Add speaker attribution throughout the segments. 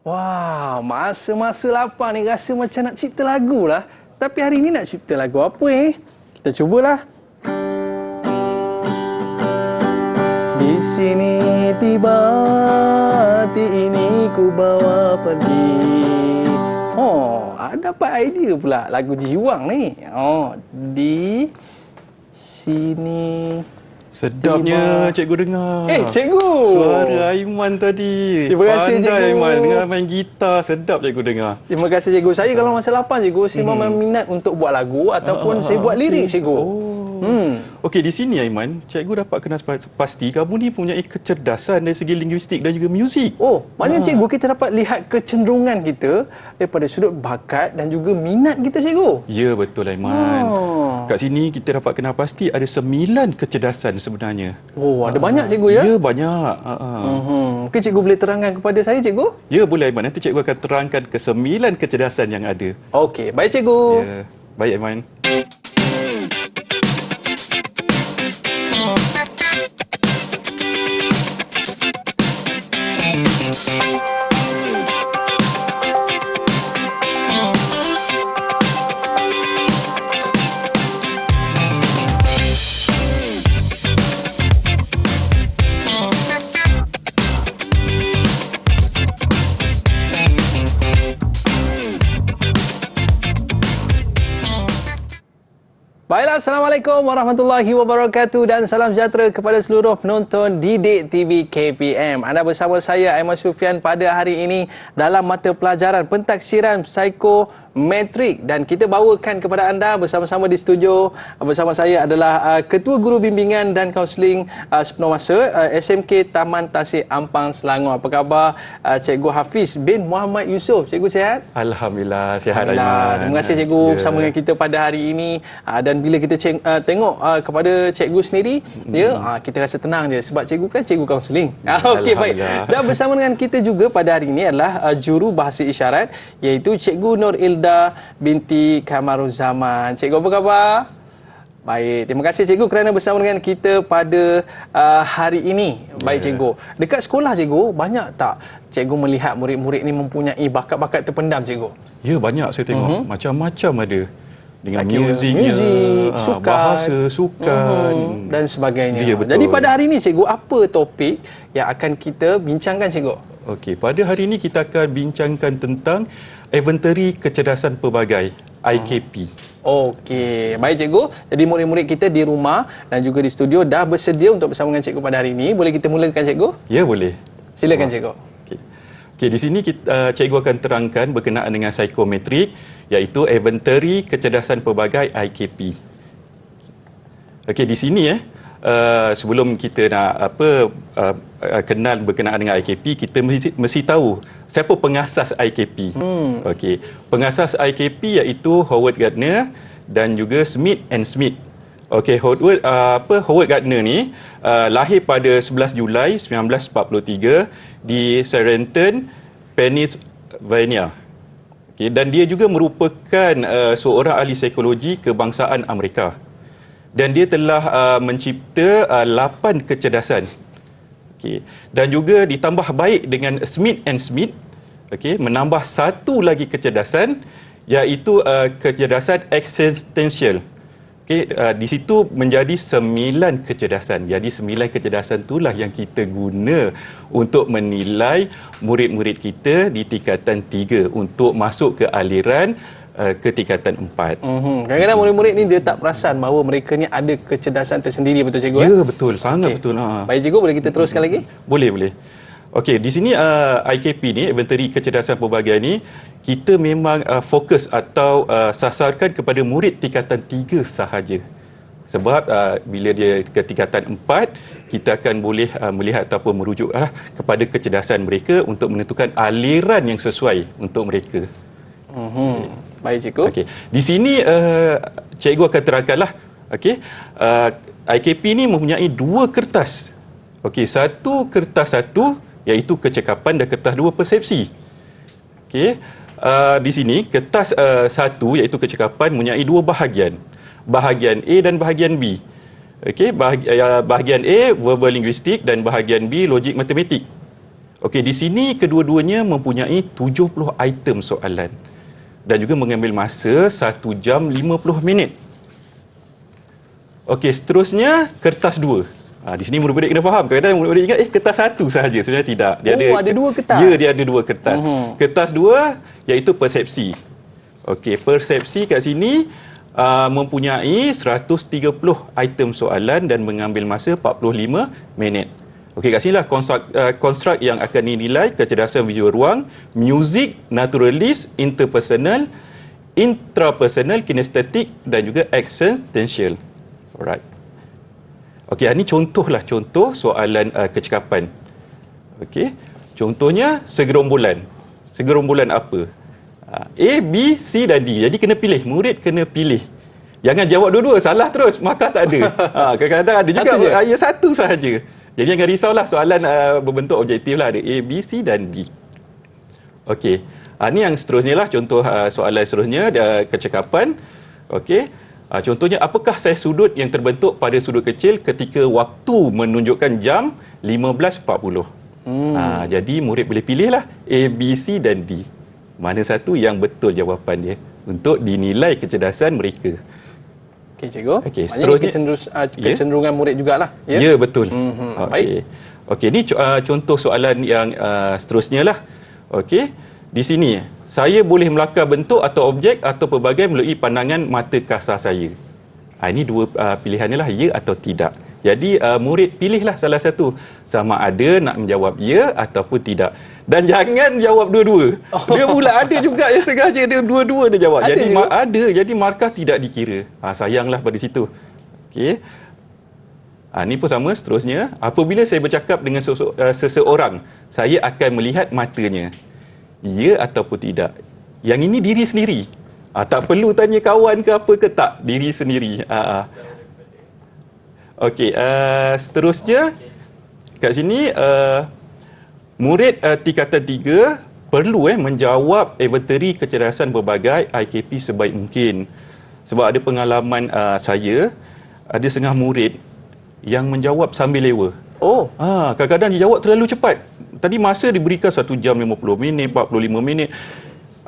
Speaker 1: Wah, masa-masa lapar ni rasa macam nak cipta lagu lah. Tapi hari ni nak cipta lagu apa Kita cubalah. Di sini tiba, hati ini ku bawa pergi. Oh, dapat idea pula lagu Jiwang ni. Oh, di sini.
Speaker 2: Sedapnya cikgu dengar.
Speaker 1: Cikgu!
Speaker 2: Suara Aiman tadi.
Speaker 1: Terima kasih,
Speaker 2: Pandai
Speaker 1: cikgu.
Speaker 2: Aiman dengan main gitar. Sedap cikgu dengar.
Speaker 1: Terima kasih, cikgu. Saya kalau masa lapar, cikgu, saya memang minat untuk buat lagu ataupun saya buat lirik, cikgu.
Speaker 2: Okey, di sini Aiman, cikgu dapat kenal pasti kamu ni mempunyai kecerdasan dari segi linguistik dan juga muzik.
Speaker 1: Oh, maknanya cikgu, kita dapat lihat kecenderungan kita daripada sudut bakat dan juga minat kita, cikgu.
Speaker 2: Ya, betul Aiman. Kat sini kita dapat kenal pasti ada 9 kecerdasan sebenarnya.
Speaker 1: Oh, ada banyak, cikgu, ya?
Speaker 2: Ya, banyak.
Speaker 1: Mungkin cikgu boleh terangkan kepada saya, cikgu?
Speaker 2: Ya, boleh Aiman. Nanti cikgu akan terangkan ke 9 kecerdasan yang ada.
Speaker 1: Okey, baik, cikgu.
Speaker 2: Ya, baik Aiman.
Speaker 1: Baiklah, Assalamualaikum warahmatullahi wabarakatuh dan salam sejahtera kepada seluruh penonton Didik TV KPM. Anda bersama saya, Aiman Sufian, pada hari ini dalam mata pelajaran pentaksiran psikometrik, dan kita bawakan kepada anda bersama-sama di studio. Bersama saya adalah Ketua Guru Bimbingan dan Kaunseling sepenuh masa SMK Taman Tasik Ampang, Selangor. Apa khabar Cikgu Hafiz bin Muhammad Yusof? Cikgu sihat?
Speaker 2: Alhamdulillah, sihat Aiman.
Speaker 1: Terima kasih cikgu bersama dengan kita pada hari ini. Dan bila kita tengok kepada cikgu sendiri, kita rasa tenang je sebab cikgu kan cikgu kaunseling. Okey, baik. Dan bersama dengan kita juga pada hari ini adalah juru bahasa isyarat, iaitu Cikgu Nur Ilda binti Kamaruzaman. Cikgu, apa khabar? Baik, terima kasih cikgu kerana bersama dengan kita pada hari ini. Baik cikgu, dekat sekolah cikgu, banyak tak cikgu melihat murid-murid ni mempunyai bakat-bakat terpendam cikgu?
Speaker 2: Ya, banyak saya tengok. Macam-macam ada. Dengan muzik,
Speaker 1: sukan,
Speaker 2: bahasa, sukan
Speaker 1: dan sebagainya.
Speaker 2: Ya, betul.
Speaker 1: Jadi pada hari ini cikgu, apa topik yang akan kita bincangkan cikgu?
Speaker 2: Okey, pada hari ini kita akan bincangkan tentang inventory kecerdasan pelbagai, IKP.
Speaker 1: Okey, baik cikgu. Jadi murid-murid kita di rumah dan juga di studio dah bersedia untuk bersama dengan cikgu pada hari ini. Boleh kita mulakan cikgu?
Speaker 2: Ya, boleh.
Speaker 1: Silakan cikgu.
Speaker 2: Okey, di sini cikgu akan terangkan berkenaan dengan psikometrik, iaitu inventory kecerdasan pelbagai IKP. Okey, di sini sebelum kita nak kenal berkenaan dengan IKP, kita mesti tahu siapa pengasas IKP. Okey, pengasas IKP iaitu Howard Gardner dan juga Smith and Smith. Okey, Howard Gardner ni lahir pada 11 Julai 1943 di Scranton, Pennsylvania. Okay, dan dia juga merupakan seorang ahli psikologi kebangsaan Amerika. Dan dia telah mencipta 8 kecerdasan. Okay. Dan juga ditambah baik dengan Smith and Smith, okay, menambah satu lagi kecerdasan, iaitu kecerdasan eksistensial. Okay, di situ menjadi 9 kecerdasan. Jadi 9 kecerdasan itulah yang kita guna untuk menilai murid-murid kita di tingkatan 3 untuk masuk ke aliran ke tingkatan 4.
Speaker 1: Kadang-kadang murid-murid ni dia tak perasan bahawa mereka ni ada kecerdasan tersendiri, betul cikgu?
Speaker 2: Ya, betul. Sangat betul.
Speaker 1: Baik cikgu, boleh kita teruskan lagi?
Speaker 2: Boleh. Okey, di sini IKP ni, inventory kecerdasan pelbagai ni, kita memang fokus atau sasarkan kepada murid tingkatan 3 sahaja. Sebab bila dia ke tingkatan 4, kita akan boleh melihat ataupun merujuk kepada kecerdasan mereka untuk menentukan aliran yang sesuai untuk mereka.
Speaker 1: Baik cikgu.
Speaker 2: Okey, di sini cikgu akan terangkanlah. Okey, IKP ni mempunyai 2 kertas. Okey, satu kertas iaitu kecekapan, dan kertas 2 persepsi. Okey, di sini kertas 1 iaitu kecekapan mempunyai 2 bahagian. Bahagian A dan bahagian B. Okey, bahagian A verbal linguistik dan bahagian B logik matematik. Okey, di sini kedua-duanya mempunyai 70 item soalan dan juga mengambil masa 1 jam 50 minit. Okey, seterusnya kertas 2. Di sini murid-murid kena faham. Kadang-kadang murid-murid ingat kertas 1 sahaja. Sebenarnya tidak.
Speaker 1: Dia ada 2 kertas.
Speaker 2: Ya, dia ada 2 kertas. Kertas 2 iaitu persepsi. Okey, persepsi kat sini mempunyai 130 item soalan dan mengambil masa 45 minit. Okey, kat sinilah konstruk yang akan dinilai: kecerdasan visual ruang, muzik, naturalist, interpersonal, intrapersonal, kinestetik dan juga existential. Alright. Okey, ini contoh soalan kecekapan. Okey. Contohnya segerombolan. Segerombolan apa? A, B, C dan D. Jadi kena pilih. Murid kena pilih. Jangan jawab dua-dua, salah terus, maka tak ada. Kadang-kadang ada juga satu sahaja. Jadi jangan risaulah, soalan berbentuk objektif lah. Ada A, B, C dan D. Okey. Ini yang seterusnya lah, contoh soalan seterusnya, kecekapan. Okey. Contohnya, apakah saiz sudut yang terbentuk pada sudut kecil ketika waktu menunjukkan jam 15.40? Jadi murid boleh pilihlah A, B, C dan D. Mana satu yang betul jawapan dia untuk dinilai kecerdasan mereka.
Speaker 1: Okey, cikgu.
Speaker 2: Okey, seterusnya
Speaker 1: kecenderungan murid jugalah.
Speaker 2: Ya, ya betul. Okey. Okey, ni contoh soalan yang seterusnya lah. Okey. Di sini, saya boleh melakar bentuk atau objek atau pelbagai melalui pandangan mata kasar saya. Ini 2 pilihannya lah, ya atau tidak. Jadi murid pilihlah salah satu, sama ada nak menjawab ya ataupun tidak. Dan jangan jawab dua-dua. Dia pula ada juga yang sengaja dia dua-dua dia jawab. Jadi markah tidak dikira. Sayanglah pada situ. Okey. Ini pun sama seterusnya. Apabila saya bercakap dengan seseorang, saya akan melihat matanya. Ya ataupun tidak. Yang ini diri sendiri. Tak perlu tanya kawan ke apa ke, tak. Diri sendiri. Okey, seterusnya kat sini murid tingkatan 3 perlu menjawab inventory kecerdasan berbagai IKP sebaik mungkin. Sebab ada pengalaman saya, ada setengah murid yang menjawab sambil lewa. Kadang-kadang dia jawab terlalu cepat. Tadi masa diberikan 1 jam 50 minit, 45 minit.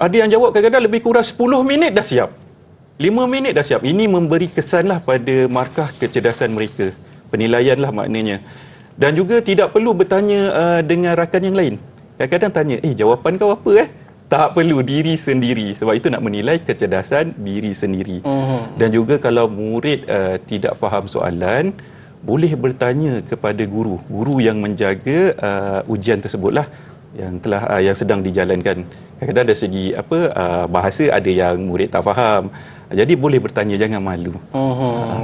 Speaker 2: Ada yang jawab kadang-kadang lebih kurang 10 minit dah siap. 5 minit dah siap. Ini memberi kesanlah pada markah kecerdasan mereka. Penilaianlah maknanya. Dan juga tidak perlu bertanya dengan rakan yang lain. Kadang-kadang tanya, jawapan kau apa? Tak perlu, diri sendiri. Sebab itu nak menilai kecerdasan diri sendiri. Dan juga kalau murid tidak faham soalan, boleh bertanya kepada guru yang menjaga ujian tersebutlah, yang sedang dijalankan. Kadang-kadang dari segi bahasa ada yang murid tak faham. Jadi boleh bertanya, jangan malu.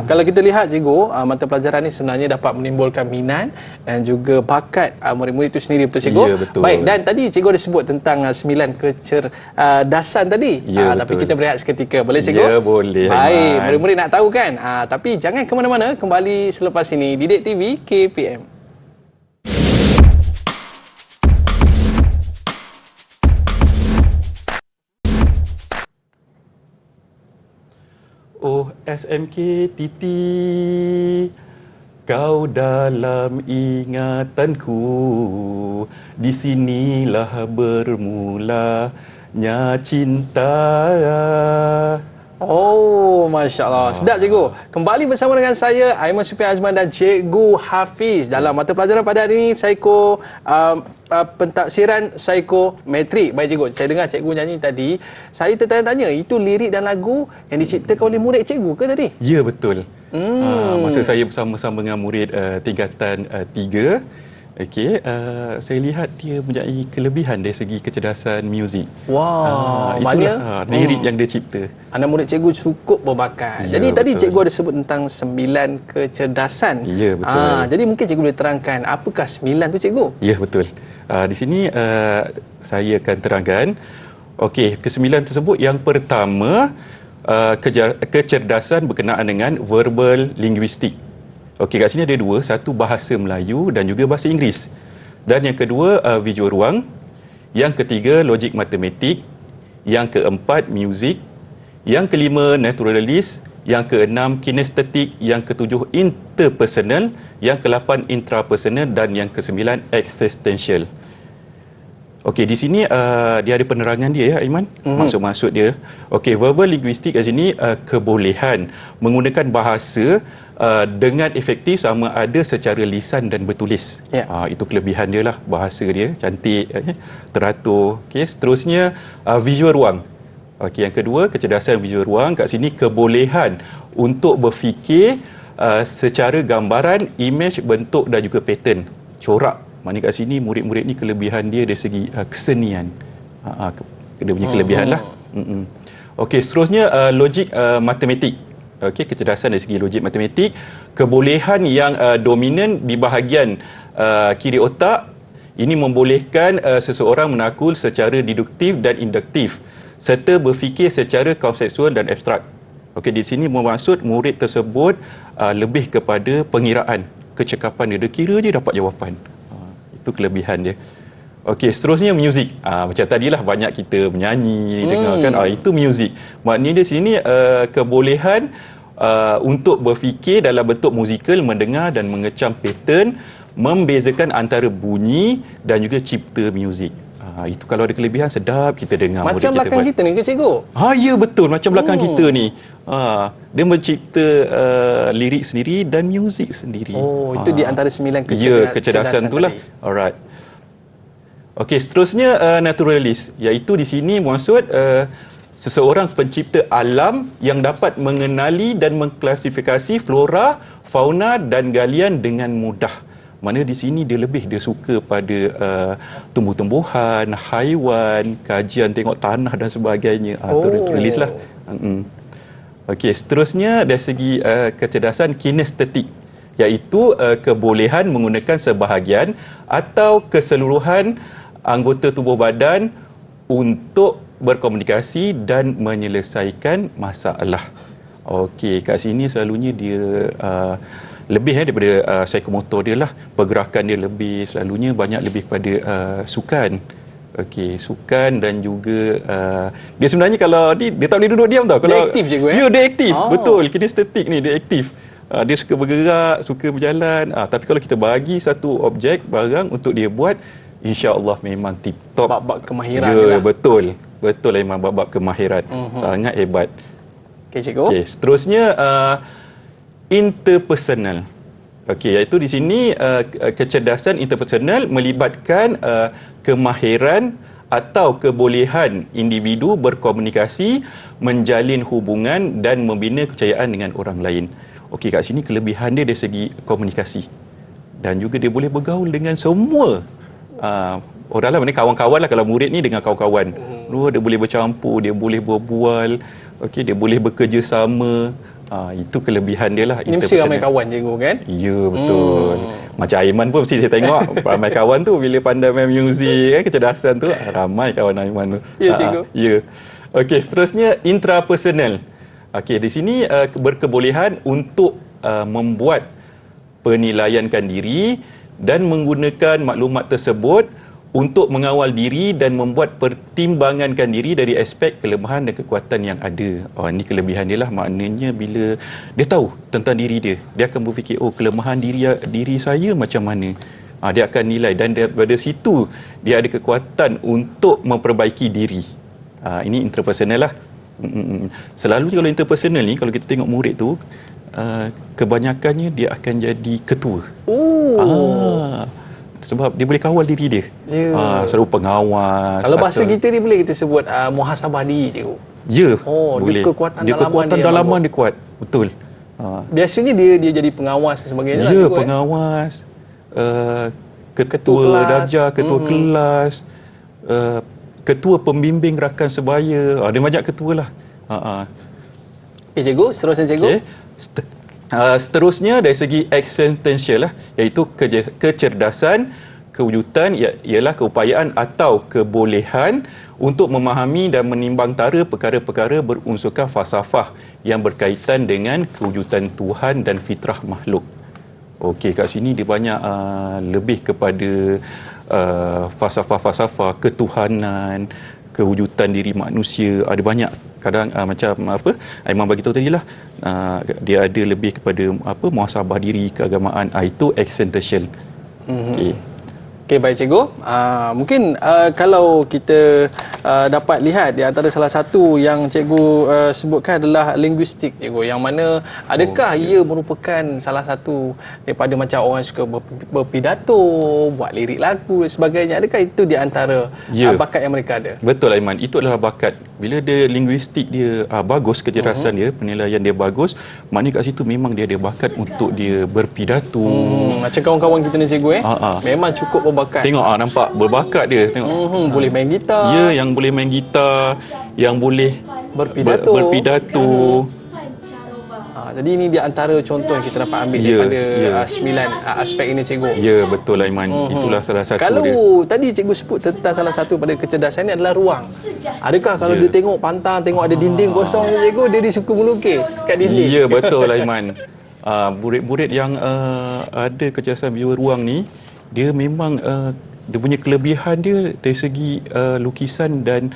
Speaker 1: Kalau kita lihat, cikgu, mata pelajaran ni sebenarnya dapat menimbulkan minat dan juga bakat murid-murid itu sendiri, betul cikgu?
Speaker 2: Ya, betul.
Speaker 1: Baik, dan tadi cikgu ada sebut tentang 9 kecerdasan tadi.
Speaker 2: Ya,
Speaker 1: tapi kita berehat seketika. Boleh cikgu?
Speaker 2: Ya, boleh.
Speaker 1: Baik, murid-murid nak tahu kan? Tapi jangan ke mana-mana, kembali selepas ini Didik TV KPM.
Speaker 2: Oh SMK Titi, kau dalam ingatanku, di sinilah bermulanya cinta.
Speaker 1: Masya Allah. Sedap cikgu. Kembali bersama dengan saya, Aiman Sufian Azman dan Cikgu Hafiz dalam mata pelajaran pada hari ini, pentaksiran psikometrik. Baik cikgu, saya dengar cikgu nyanyi tadi. Saya tertanya-tanya, itu lirik dan lagu yang diciptakan oleh murid cikgu ke tadi?
Speaker 2: Ya, betul. Masa saya bersama-sama dengan murid tingkatan 3, saya lihat dia mempunyai kelebihan dari segi kecerdasan muzik. Itulah lirik yang dia cipta.
Speaker 1: Anak murid cikgu cukup berbakat. Jadi tadi cikgu ada sebut tentang 9 kecerdasan.
Speaker 2: Ya, betul.
Speaker 1: Jadi mungkin cikgu boleh terangkan apakah 9 tu cikgu?
Speaker 2: Ya, betul. Di sini saya akan terangkan. Ke-9 tersebut, yang pertama kecerdasan berkenaan dengan verbal linguistik. Kat sini ada 2, satu bahasa Melayu dan juga bahasa Inggeris. Dan yang kedua visual ruang, yang ketiga logik matematik, yang keempat muzik, yang kelima naturalist, yang keenam kinestetik, yang ketujuh interpersonal, yang ke-8 intrapersonal dan yang ke-9 existential. Okey, di sini dia ada penerangan dia ya, Aiman. Maksud-maksud dia. Okey, verbal linguistik kat sini kebolehan menggunakan bahasa dengan efektif sama ada secara lisan dan bertulis. Itu kelebihan dia lah, bahasa dia cantik, teratur. Okey, seterusnya visual ruang. Okey, yang kedua kecerdasan visual ruang. Kat sini kebolehan untuk berfikir secara gambaran, image, bentuk dan juga pattern, corak. Maknanya kat sini murid-murid ni kelebihan dia dari segi kesenian. Dia punya kelebihan lah. Okey, seterusnya logik matematik. Okey, kecerdasan dari segi logik matematik. Kebolehan yang dominan di bahagian kiri otak. Ini membolehkan seseorang menakul secara deduktif dan induktif serta berfikir secara konseptual dan abstrak. Okey, di sini bermaksud murid tersebut lebih kepada pengiraan, kecekapan dia. Dia kira je dapat jawapan. Itu kelebihan dia. Okey, seterusnya muzik. Macam tadilah banyak kita menyanyi, dengarkan. Itu muzik. Maknanya di sini kebolehan untuk berfikir dalam bentuk musikal, mendengar dan mengecam pattern, membezakan antara bunyi dan juga cipta muzik. Itu kalau ada kelebihan sedap kita dengar.
Speaker 1: Macam belakang kita ni ke cikgu?
Speaker 2: Ya betul, macam belakang kita ni. Dia mencipta lirik sendiri dan muzik sendiri.
Speaker 1: Itu di antara 9
Speaker 2: kecerdasan itulah. Alright. Okey, seterusnya naturalis, iaitu di sini maksud seseorang pencipta alam yang dapat mengenali dan mengklasifikasi flora, fauna dan galian dengan mudah. Mana di sini dia suka pada tumbuh-tumbuhan, haiwan, kajian tengok tanah dan sebagainya. Tulis lah. Okey, seterusnya dari segi kecerdasan kinestetik, iaitu kebolehan menggunakan sebahagian atau keseluruhan anggota tubuh badan untuk berkomunikasi dan menyelesaikan masalah. Okey, kat sini selalunya dia lebih daripada psikomotor dia lah. Pergerakan dia lebih, selalunya banyak lebih kepada sukan. Okey, sukan dan juga dia sebenarnya kalau dia tak boleh duduk diam tau. Kalau
Speaker 1: dia aktif je gue.
Speaker 2: Ya, dia aktif. Betul, kinestetik ni dia aktif. Dia suka bergerak, suka berjalan. Tapi kalau kita bagi satu objek, barang untuk dia buat, insya-Allah memang tip top.
Speaker 1: Bab-bab kemahiran dia lah.
Speaker 2: Betul. Betul memang bab-bab kemahiran. Sangat hebat.
Speaker 1: Okey, cikgu.
Speaker 2: Okey, seterusnya interpersonal. Okey, iaitu di sini kecerdasan interpersonal melibatkan kemahiran atau kebolehan individu berkomunikasi, menjalin hubungan dan membina kepercayaan dengan orang lain. Okey, kat sini kelebihan dia dari segi komunikasi. Dan juga dia boleh bergaul dengan semua orang lah, kawan-kawan lah. Kalau murid ni dengan kawan-kawan. Dia boleh bercampur, dia boleh berbual, okey, dia boleh bekerjasama. Itu kelebihan dia lah.
Speaker 1: Ini mesti ramai kawan cikgu kan?
Speaker 2: Ya, betul. Macam Aiman pun mesti saya tengok ramai kawan tu bila pandai main muzik, kecerdasan tu, ramai kawan Aiman tu.
Speaker 1: Ya, cikgu.
Speaker 2: Ya. Okey, seterusnya intrapersonal. Okey, di sini berkebolehan untuk membuat penilaiankan diri dan menggunakan maklumat tersebut untuk mengawal diri dan membuat pertimbangankan diri dari aspek kelemahan dan kekuatan yang ada. Ini kelebihan dia lah. Maknanya bila dia tahu tentang diri dia, dia akan berfikir, kelemahan diri saya macam mana. Dia akan nilai dan daripada situ dia ada kekuatan untuk memperbaiki diri. Ini interpersonal lah. Selalu kalau interpersonal ni, kalau kita tengok murid tu, kebanyakannya dia akan jadi ketua. Sebab dia boleh kawal diri dia. Selalu pengawas.
Speaker 1: Kalau bahasa kita ni boleh kita sebut muhasabah diri cikgu.
Speaker 2: Ya,
Speaker 1: boleh.
Speaker 2: Dia kekuatan dalaman dia kuat. Betul.
Speaker 1: Biasanya dia jadi pengawas dan sebagainya.
Speaker 2: Ya, pengawas, ketua darjah, ketua kelas, ketua pembimbing rakan sebaya. Dia banyak ketua lah.
Speaker 1: Cikgu, seterusnya cikgu.
Speaker 2: Okay. Seterusnya dari segi existential lah, iaitu kecerdasan kewujudan, ialah keupayaan atau kebolehan untuk memahami dan menimbangtara perkara-perkara berunsurkan falsafah yang berkaitan dengan kewujudan Tuhan dan fitrah makhluk. Okey, kat sini dia banyak lebih kepada falsafah-falsafah ketuhanan, kewujudan diri manusia. Ada banyak. Kadang macam Aiman bagi tahu tadi lah, dia ada lebih kepada muhasabah diri, keagamaan. Itu existential. Okay.
Speaker 1: Okey, baik cikgu. Mungkin kalau kita dapat lihat di antara salah satu yang cikgu sebutkan adalah linguistik cikgu, yang mana adakah ia merupakan salah satu daripada macam orang suka berpidato, buat lirik lagu dan sebagainya. Adakah itu di antara bakat yang mereka ada?
Speaker 2: Betul Aiman, itu adalah bakat. Bila dia linguistik dia bagus, kecerdasan dia, penilaian dia bagus, maknanya kat situ memang dia ada bakat untuk dia berpidato.
Speaker 1: Macam kawan-kawan kita ni cikgu memang cukup berbakat.
Speaker 2: Tengok nampak berbakat dia, tengok.
Speaker 1: Boleh main gitar.
Speaker 2: Ya, yang boleh main gitar, yang boleh berpidato.
Speaker 1: Jadi ini di antara contoh yang kita dapat ambil daripada 9 aspek ini cikgu.
Speaker 2: Ya, betul Aiman. Itulah salah satu
Speaker 1: kalau
Speaker 2: dia.
Speaker 1: tadi cikgu sebut tentang salah satu pada kecerdasan ini adalah ruang. Adakah kalau dia tengok pantang, tengok ada dinding kosong cikgu, dia suka melukis kat dinding?
Speaker 2: Ya, betul Aiman. Murid-murid yang ada kecerdasan visual ruang ni, dia memang dia punya kelebihan dia dari segi lukisan dan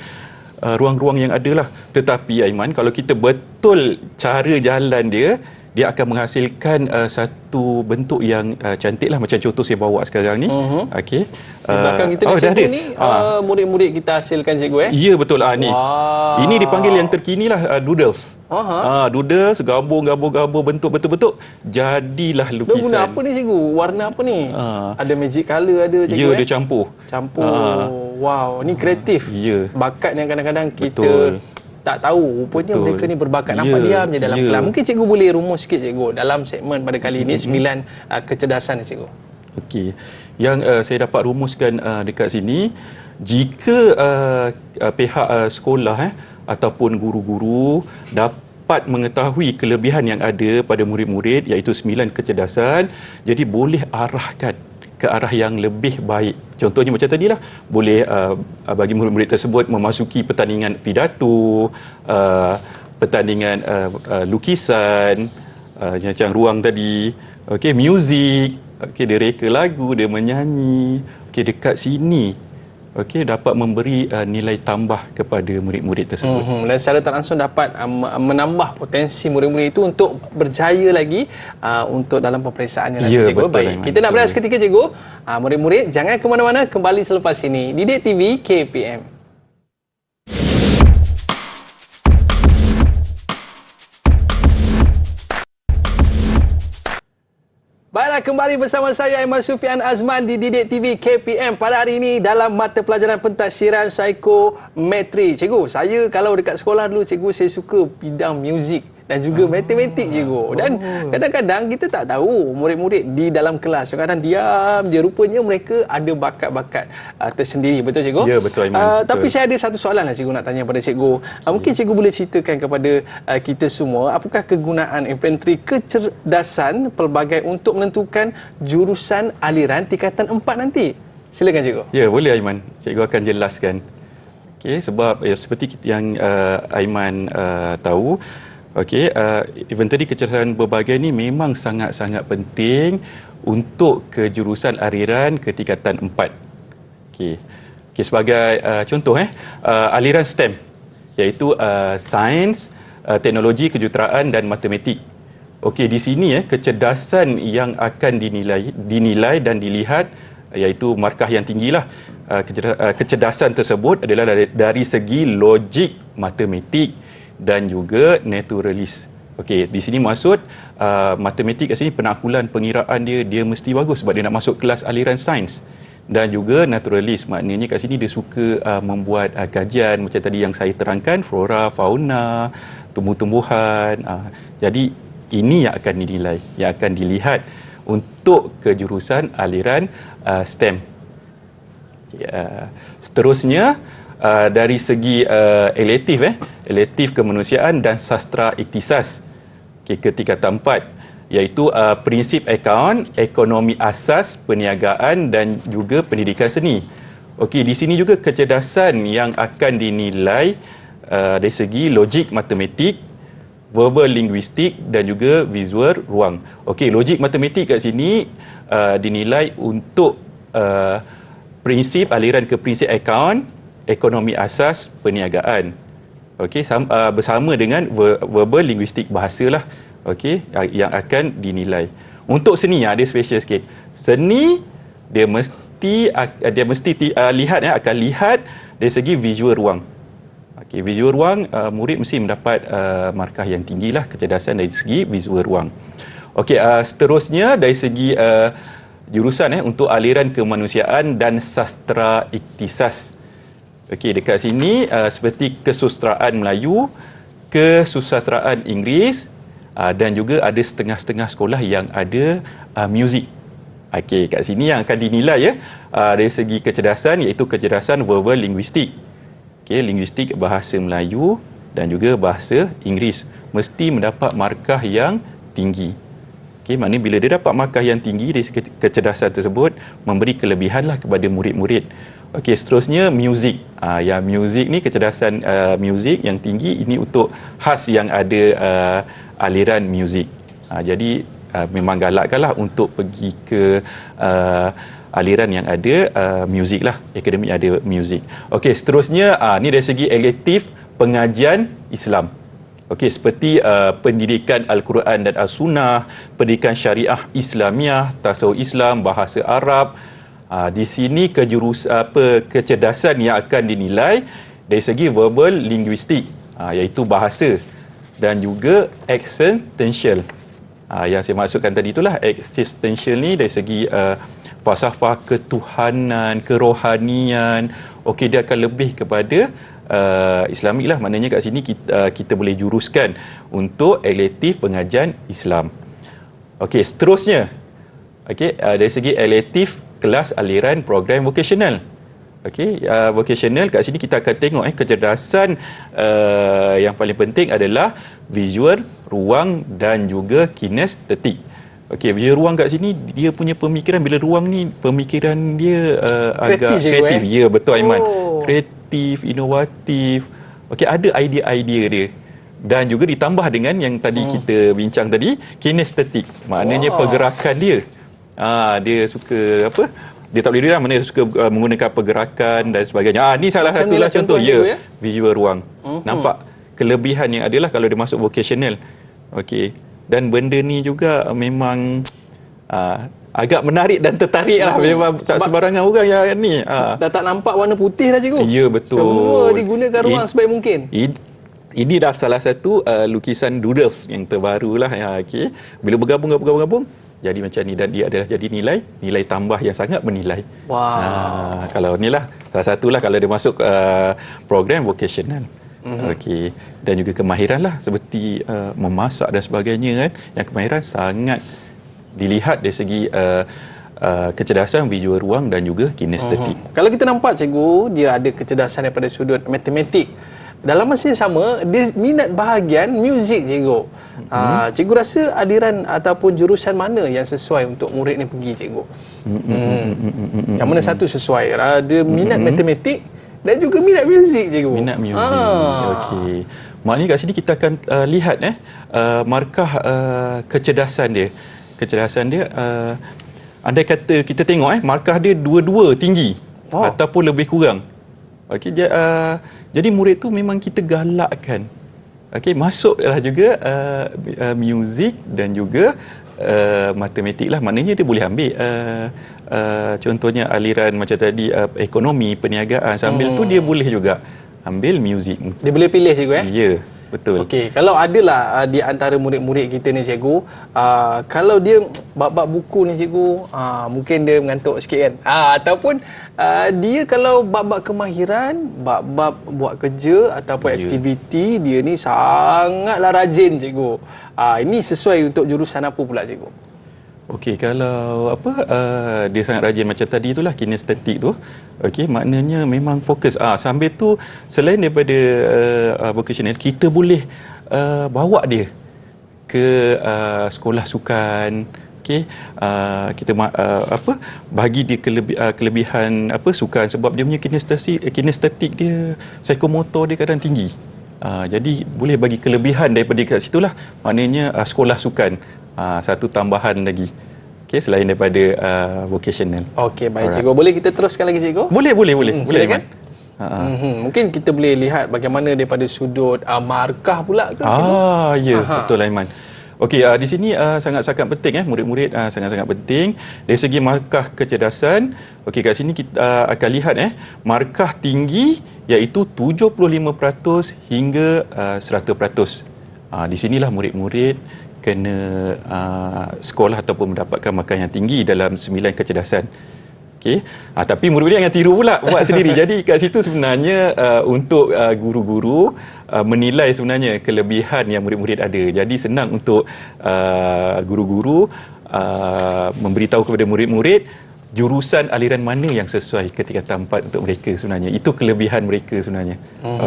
Speaker 2: ruang-ruang yang ada lah. Tetapi Aiman, kalau kita betul cara jalan dia akan menghasilkan satu bentuk yang cantik lah. Macam contoh saya bawa sekarang ni. Okey.
Speaker 1: Di belakang kita ni murid-murid kita hasilkan cikgu
Speaker 2: Ya, betul. Ni.
Speaker 1: Wow.
Speaker 2: Ini dipanggil yang terkini lah doodles. Doodles, gabung bentuk betul-betul jadilah lukisan.
Speaker 1: Dia guna apa ni cikgu? Warna apa ni? Ada magic color ada cikgu?
Speaker 2: Ya, dia campur.
Speaker 1: Wow, ni kreatif.
Speaker 2: Ya.
Speaker 1: Bakat yang kadang-kadang kita tak tahu. Rupanya mereka ni berbakat. Nampak diam je dalam kelas. Mungkin cikgu boleh rumus sikit cikgu dalam segmen pada kali ini 9 kecerdasan ni cikgu.
Speaker 2: Okey. Yang saya dapat rumuskan dekat sini, jika pihak sekolah ataupun guru-guru dapat mengetahui kelebihan yang ada pada murid-murid, iaitu 9 kecerdasan, jadi boleh arahkan ke arah yang lebih baik. Contohnya macam tadilah, boleh bagi murid-murid tersebut memasuki pertandingan pidato, pertandingan lukisan, macam ruang tadi, okey, muzik, okey, dia reka lagu, dia menyanyi. Okey, dekat sini dapat memberi nilai tambah kepada murid-murid tersebut.
Speaker 1: Dan secara tak langsung dapat menambah potensi murid-murid itu untuk berjaya lagi untuk dalam peperiksaan nanti cikgu. Baik, kita nak berehat seketika cikgu. Murid-murid jangan ke mana-mana, kembali selepas ini. Didik TV KPM. Baiklah, kembali bersama saya Aiman Sufian Azman di Didik TV KPM. Pada hari ini dalam mata pelajaran pentafsiran psikometri. Cikgu, saya kalau dekat sekolah dulu cikgu, saya suka bidang muzik dan juga matematik cikgu. Dan kadang-kadang kita tak tahu murid-murid di dalam kelas kadang-kadang diam je, rupanya mereka ada bakat-bakat tersendiri. Betul cikgu?
Speaker 2: Ya, betul Aiman.
Speaker 1: Tapi saya ada satu soalan lah cikgu nak tanya pada cikgu. Mungkin cikgu boleh ceritakan kepada kita semua, apakah kegunaan infanteri kecerdasan pelbagai untuk menentukan jurusan aliran tingkatan 4 nanti? Silakan cikgu.
Speaker 2: Ya, boleh Aiman. Cikgu akan jelaskan. Okey, sebab seperti yang Aiman tahu, infanteri kecerdasan berbagai ni memang sangat-sangat penting untuk kejurusan aliran ke tingkatan 4. Okey, sebagai contoh aliran STEM, iaitu sains, teknologi, kejuruteraan dan matematik. Okey, di sini kecerdasan yang akan dinilai dan dilihat iaitu markah yang tinggilah. Kecerdasan tersebut adalah dari segi logik, matematik dan juga naturalis. Okey, di sini maksud matematik kat sini penaklulan pengiraan dia mesti bagus sebab dia nak masuk kelas aliran sains. Dan juga naturalis, maknanya kat sini dia suka membuat kajian macam tadi yang saya terangkan, flora, fauna, tumbuh-tumbuhan. Jadi ini yang akan dinilai, yang akan dilihat untuk kejurusan aliran STEM. Seterusnya dari segi elektif kemanusiaan dan sastra iktisas ke tingkatan 4, iaitu prinsip akaun, ekonomi asas, perniagaan dan juga pendidikan seni. Okey, di sini juga kecerdasan yang akan dinilai dari segi logik matematik, verbal linguistik dan juga visual ruang. Okey, logik matematik kat sini dinilai untuk prinsip aliran ke prinsip akaun, ekonomi asas, perniagaan. Okey, bersama dengan verbal linguistik, bahasalah. Okey, yang akan dinilai. Untuk seni ada special sikit. Seni dia mesti lihat akan lihat dari segi visual ruang. Okey, visual ruang murid mesti mendapat markah yang tinggilah kecerdasan dari segi visual ruang. Okey, seterusnya dari segi jurusan untuk aliran kemanusiaan dan sastra iktisas. Okey, dekat sini seperti kesusastraan Melayu, kesusastraan Inggeris, dan juga ada setengah-setengah sekolah yang ada muzik. Okey, kat sini yang akan dinilai dari segi kecerdasan iaitu kecerdasan verbal linguistik. Okey, linguistik bahasa Melayu dan juga bahasa Inggeris mesti mendapat markah yang tinggi. Okey, maknanya bila dia dapat markah yang tinggi dari segi kecerdasan tersebut memberi kelebihanlah kepada murid-murid. Okey, seterusnya muzik. Yang muzik ni kecerdasan muzik yang tinggi ini untuk khas yang ada aliran muzik. Jadi memang galakkanlah untuk pergi ke aliran yang ada muzik lah, akademik ada muzik. Okey, seterusnya ni dari segi elektif pengajian Islam. Okey, seperti pendidikan Al-Quran dan As-Sunnah, pendidikan syariah Islamiah, tasawuf Islam, bahasa Arab. Di sini kecerdasan yang akan dinilai dari segi verbal linguistik, iaitu bahasa, dan juga existential. Yang saya maksudkan tadi itulah existential ni dari segi falsafah ketuhanan, kerohanian. Okey, dia akan lebih kepada Islamik lah. Maknanya kat sini kita boleh juruskan untuk elektif pengajian Islam. Okey, seterusnya. Okey, dari segi elektif kelas aliran program vocational. Okey, vocational kat sini kita akan tengok kecerdasan yang paling penting adalah visual, ruang dan juga kinestetik. Okey, visual ruang kat sini dia punya pemikiran, bila ruang ni pemikiran dia agak kreatif. Ya, betul Aiman. Kreatif, inovatif. Okey, ada idea-idea dia. Dan juga ditambah dengan yang tadi kita bincang tadi, kinestetik. Maknanya pergerakan dia. Dia suka apa? Dia tak boleh diam, mana dia suka menggunakan pergerakan dan sebagainya. Ni salah satulah contoh visual ruang. Nampak kelebihan yang adalah kalau dia masuk vocational. Okey. Dan benda ni juga memang agak menarik dan tertarik lah. Memang tak sembarangan orang yang ni.
Speaker 1: Dah tak nampak warna putih dah cikgu.
Speaker 2: Ya, betul.
Speaker 1: Semua digunakan ruang sebaik mungkin.
Speaker 2: Ini dah salah satu lukisan doodles yang terbaru lah. Okay. Bila bergabung, jadi macam ni, dan dia adalah jadi nilai tambah yang sangat bernilai.
Speaker 1: Wow.
Speaker 2: Kalau ni lah salah satulah kalau dia masuk program vocational. Okey, dan juga kemahiran lah seperti memasak dan sebagainya kan, yang kemahiran sangat dilihat dari segi kecerdasan visual ruang dan juga kinestetik.
Speaker 1: Kalau kita nampak cikgu dia ada kecerdasan daripada sudut matematik, dalam masa yang sama dia minat bahagian muzik cikgu. Cikgu rasa aliran ataupun jurusan mana yang sesuai untuk murid ni pergi cikgu? Yang mana satu sesuai? Dia minat matematik dan juga minat muzik cikgu.
Speaker 2: Minat muzik. Okey. Maknanya kat sini kita akan lihat markah kecerdasan dia. Kecerdasan dia andai kata kita tengok markah dia dua-dua tinggi ataupun lebih kurang. Okey, jadi murid tu memang kita galakkan. Okey, masuklah juga muzik dan juga matematik lah. Maknanya dia boleh ambil contohnya aliran macam tadi ekonomi, perniagaan. Sambil tu dia boleh juga ambil muzik.
Speaker 1: Dia boleh pilih cikgu
Speaker 2: Ya, betul.
Speaker 1: Okey, kalau adalah di antara murid-murid kita ni cikgu, kalau dia bab-bab buku ni cikgu, mungkin dia mengantuk sikit kan. Ataupun dia kalau bab-bab kemahiran, bab-bab buat kerja ataupun aktiviti, dia ni sangatlah rajin cikgu. Ini sesuai untuk jurusan apa pula cikgu?
Speaker 2: Okey, kalau dia sangat rajin macam tadi itulah kinestetik tu. Okey, maknanya memang fokus. Sambil tu selain daripada vocational, kita boleh bawa dia ke sekolah sukan. Okey, kita bagi dia kelebihan sukan, sebab dia punya kinestetik dia, psikomotor dia kadang tinggi. Jadi boleh bagi kelebihan daripada kat situlah. Maknanya sekolah sukan. Satu tambahan lagi. Okey, selain daripada vocational.
Speaker 1: Okey, baik cikgu. Boleh kita teruskan lagi cikgu?
Speaker 2: Boleh.
Speaker 1: Silakan. Mungkin kita boleh lihat bagaimana daripada sudut markah pula ke cikgu?
Speaker 2: Ya, betul Aiman. Okey, di sini sangat-sangat penting murid-murid sangat-sangat penting dari segi markah kecerdasan. Okey, kat sini kita akan lihat markah tinggi iaitu 75% hingga 100%. Di sinilah murid-murid kena sekolah ataupun mendapatkan markah yang tinggi dalam 9 kecerdasan. Okey. Tapi murid-murid jangan tiru pula buat sendiri. Jadi kat situ sebenarnya untuk guru-guru menilai sebenarnya kelebihan yang murid-murid ada. Jadi senang untuk guru-guru memberitahu kepada murid-murid jurusan aliran mana yang sesuai ke tingkatan 4 untuk mereka sebenarnya. Itu kelebihan mereka sebenarnya.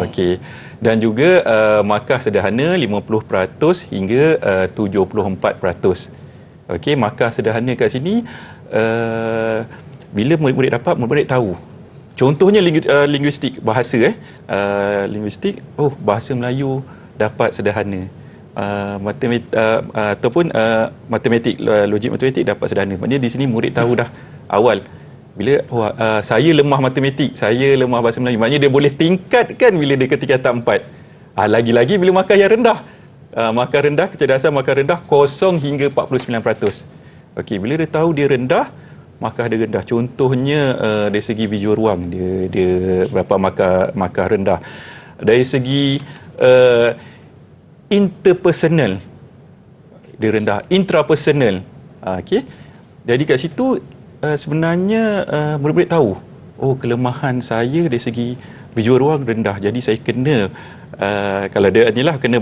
Speaker 2: Okey. Dan juga markah sederhana 50% hingga 74%. Okey, markah sederhana kat sini bila murid-murid dapat, murid-murid tahu. Contohnya linguistik, bahasa linguistik, bahasa Melayu dapat sederhana. Matematik ataupun matematik, logik matematik dapat sederhana. Maknanya di sini murid tahu dah awal. Bila saya lemah matematik, saya lemah bahasa Melayu, maknanya dia boleh tingkatkan bila dia ke tingkatan 4. Lagi-lagi bila markah yang rendah. Markah rendah, kecerdasan markah rendah 0 hingga 49%. Okey, bila dia tahu dia rendah, markah dia rendah. Contohnya dari segi visual ruang dia berapa markah rendah. Dari segi interpersonal dia rendah, intrapersonal. Okey. Jadi kat situ sebenarnya murid-murid tahu, kelemahan saya dari segi visual ruang rendah. Jadi saya kena kalau dia inilah kena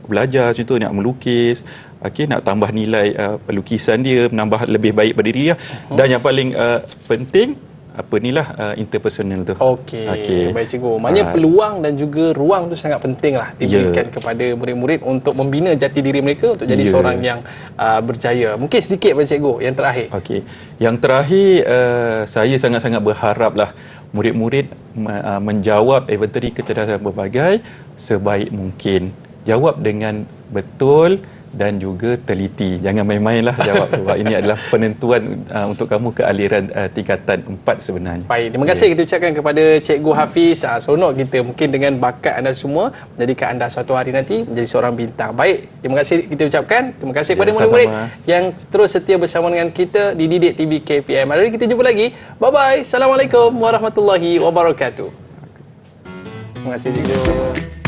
Speaker 2: belajar contoh nak melukis. Okey, nak tambah nilai lukisan dia, menambah lebih baik pada diri dia. Dan yang paling penting interpersonal tu.
Speaker 1: Okey. Baik cikgu. Maknanya peluang dan juga ruang tu sangat penting lah diberikan kepada murid-murid untuk membina jati diri mereka untuk jadi seorang yang berjaya. Mungkin sedikit pada cikgu yang terakhir.
Speaker 2: Okey. Yang terakhir saya sangat-sangat berharaplah murid-murid menjawab inventory kecerdasan berbagai sebaik mungkin. Jawab dengan betul dan juga teliti. Jangan main-mainlah jawab sebab ini adalah penentuan untuk kamu ke aliran tingkatan 4 sebenarnya.
Speaker 1: Baik, terima kasih kita ucapkan kepada Cikgu Hafiz. Seronok kita mungkin dengan bakat anda semua menjadikan anda suatu hari nanti menjadi seorang bintang. Baik, terima kasih kita ucapkan. Terima kasih kepada murid-murid yang terus setia bersama dengan kita di Didik TV KPM. Hari ini kita jumpa lagi. Bye-bye. Assalamualaikum warahmatullahi wabarakatuh. Terima kasih cikgu.